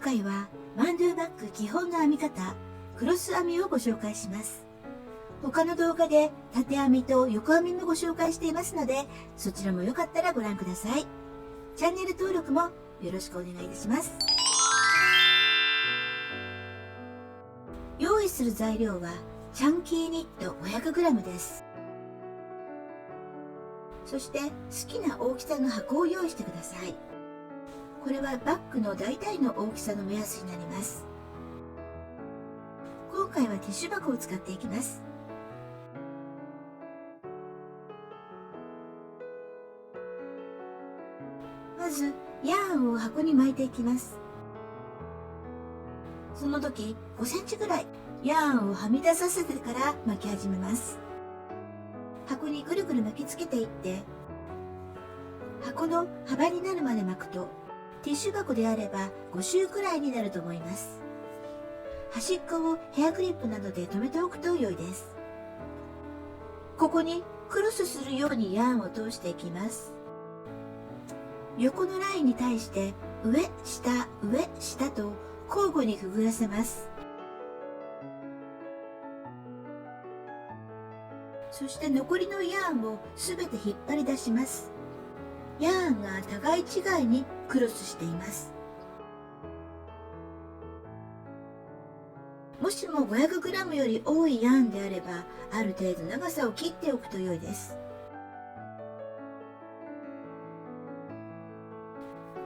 回はマンドゥバッグ基本の編み方、クロス編みをご紹介します。他の動画で縦編みと横編みもご紹介していますので、そちらもよかったらご覧ください。チャンネル登録もよろしくお願いいたします。用意する材料はチャンキーニット 500g です。そして好きな大きさの箱を用意してください。これはバッグの大体の大きさの目安になります。今回はティッシュ箱を使っていきます。まずヤーンを箱に巻いていきます。その時5センチぐらいヤーンをはみ出させてから巻き始めます。箱にぐるぐる巻きつけていって、箱の幅になるまで巻くとティッシュ箱であれば5周くらいになると思います。端っこをヘアクリップなどで留めておくと良いです。ここにクロスするようにヤーンを通していきます。横のラインに対して上下上下と交互にくぐらせます。そして残りのヤーンをすべて引っ張り出します。ヤーンが互い違いにクロスしています。もしも 500g より多いヤーンであれば、ある程度長さを切っておくと良いです。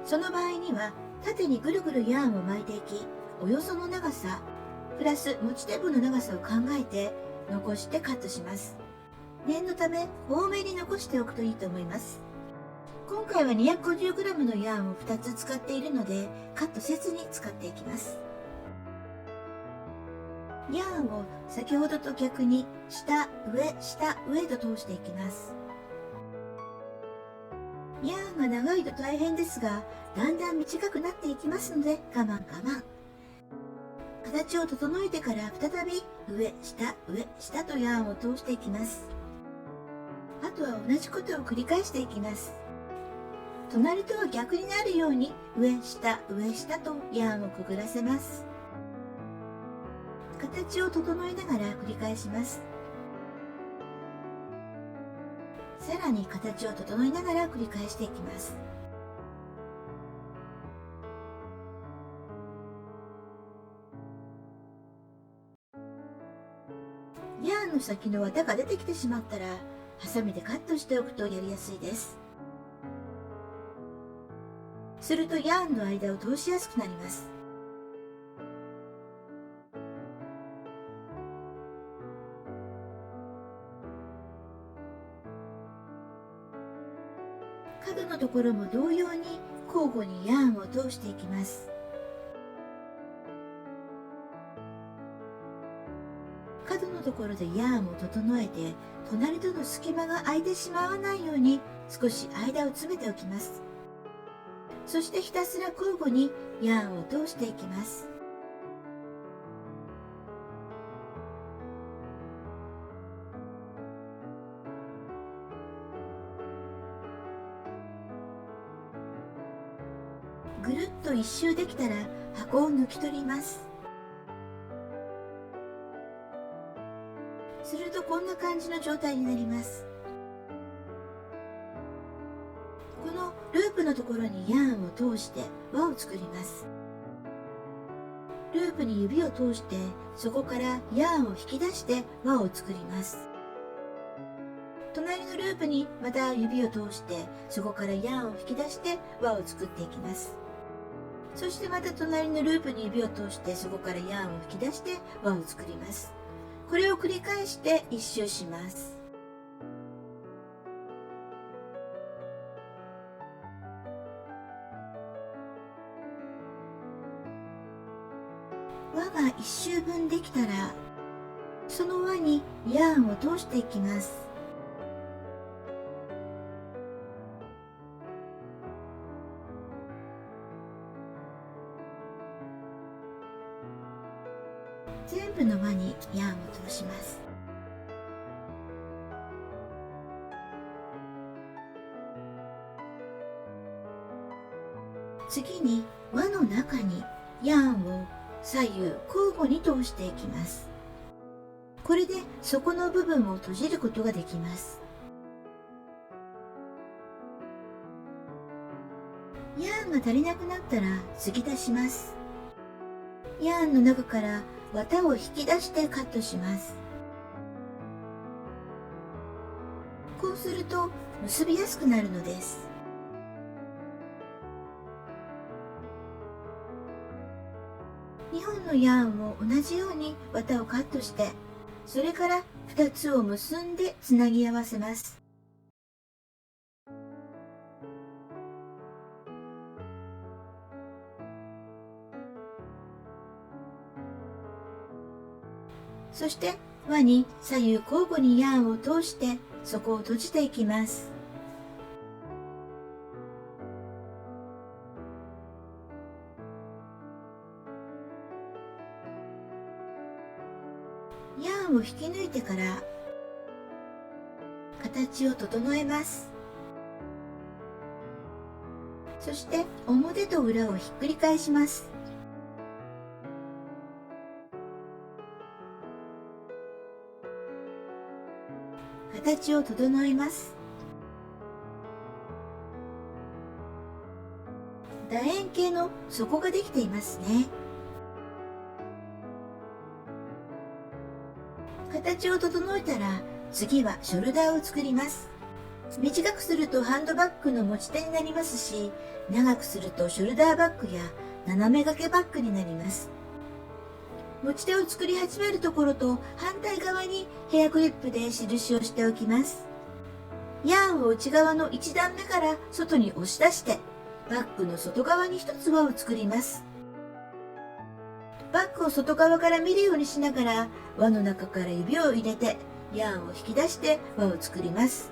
その場合には縦にぐるぐるヤーンを巻いていき、およその長さプラス持ち手部の長さを考えて残してカットします。念のため多めに残しておくといいと思います。今回は 250g のヤーンを2つ使っているので、カットせずに使っていきます。ヤーンを先ほどと逆に下上下上と通していきます。ヤーンが長いと大変ですが、だんだん短くなっていきますので我慢我慢。形を整えてから再び上下上下とヤーンを通していきます。あとは同じことを繰り返していきます。隣とは逆になるように上下上下とヤーンをくぐらせます。形を整えながら繰り返します。さらに形を整えながら繰り返していきます。ヤーンの先の綿が出てきてしまったら、ハサミでカットしておくとやりやすいです。するとヤーンの間を通しやすくなります。角のところも同様に交互にヤーンを通していきます。角のところでヤーンを整えて、隣との隙間が空いてしまわないように少し間を詰めておきます。そしてひたすら交互にヤーンを通していきます。ぐるっと一周できたら箱を抜き取ります。するとこんな感じの状態になります。このループのところにヤーンを通して輪を作ります。ループに指を通してそこからヤーンを引き出して輪を作ります。隣のループにまた指を通してそこからヤーンを引き出して輪を作っていきます。そしてまた隣のループに指を通してそこからヤーンを引き出して輪を作ります。これを繰り返して一周します。輪が一周分できたら、その輪にヤーンを通していきます。全部の輪にヤーンを通します。次に輪の中にヤーンを左右交互に通していきます。これで底の部分を閉じることができます。ヤーンが足りなくなったら継ぎ足します。ヤーンの中から綿を引き出してカットします。こうすると結びやすくなるのです。2本のヤーンを同じように綿をカットして、それから2つを結んでつなぎ合わせます。そして輪に左右交互にヤーンを通して底を閉じていきます。ヤーンを引き抜いてから形を整えます。そして表と裏をひっくり返します。形を整えます。楕円形の底ができていますね。形を整えたら次はショルダーを作ります。短くするとハンドバッグの持ち手になりますし、長くするとショルダーバッグや斜め掛けバッグになります。持ち手を作り始めるところと反対側にヘアクリップで印をしておきます。ヤーンを内側の1段目から外に押し出してバッグの外側に一つ輪を作ります。バッグを外側から見るようにしながら輪の中から指を入れてヤーンを引き出して輪を作ります。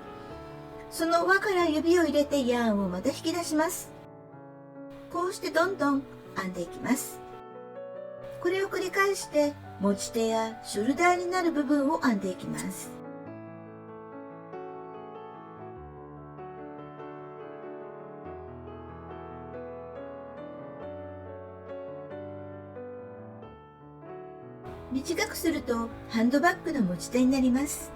その輪から指を入れてヤーンをまた引き出します。こうしてどんどん編んでいきます。これを繰り返して持ち手やショルダーになる部分を編んでいきます。短くするとハンドバッグの持ち手になります。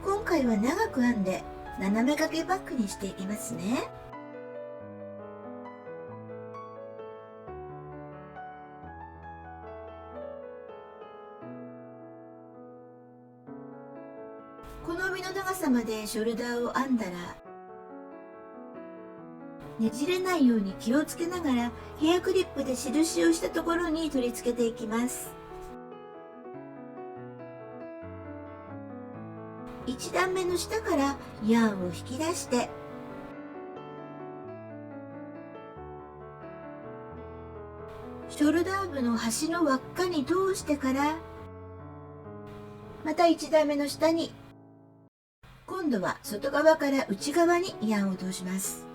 今回は長く編んで斜め掛けバッグにしていきますね。好みの長さまでショルダーを編んだら、ねじれないように気をつけながらヘアクリップで印をしたところに取り付けていきます。1段目の下からヤーンを引き出してショルダー部の端の輪っかに通してからまた1段目の下に今度は外側から内側にヤーンを通します。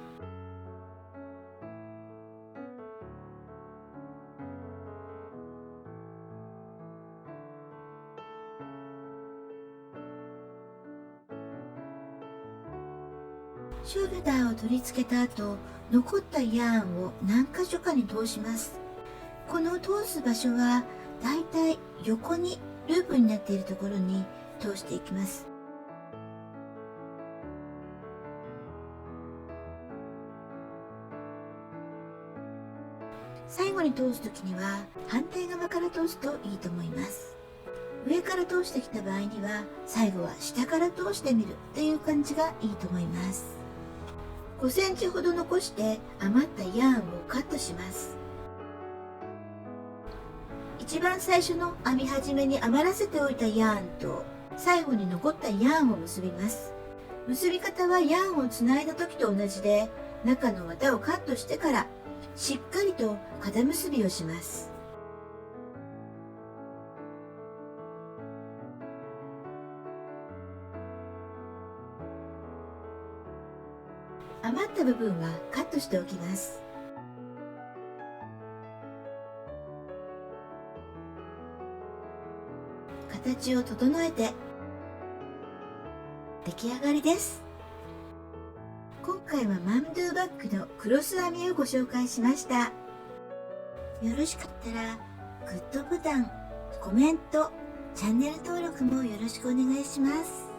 ショルダーを取り付けた後、残ったヤーンを何箇所かに通します。この通す場所はだいたい横にループになっているところに通していきます。最後に通すときには反対側から通すといいと思います。上から通してきた場合には最後は下から通してみるという感じがいいと思います。5センチほど残して余ったヤーンをカットします。一番最初の編み始めに余らせておいたヤーンと最後に残ったヤーンを結びます。結び方はヤーンをつないだ時と同じで、中の綿をカットしてからしっかりと肩結びをします。余った部分はカットしておきます。形を整えて出来上がりです。今回はマンドゥバッグのクロス編みをご紹介しました。よろしかったらグッドボタン、コメント、チャンネル登録もよろしくお願いします。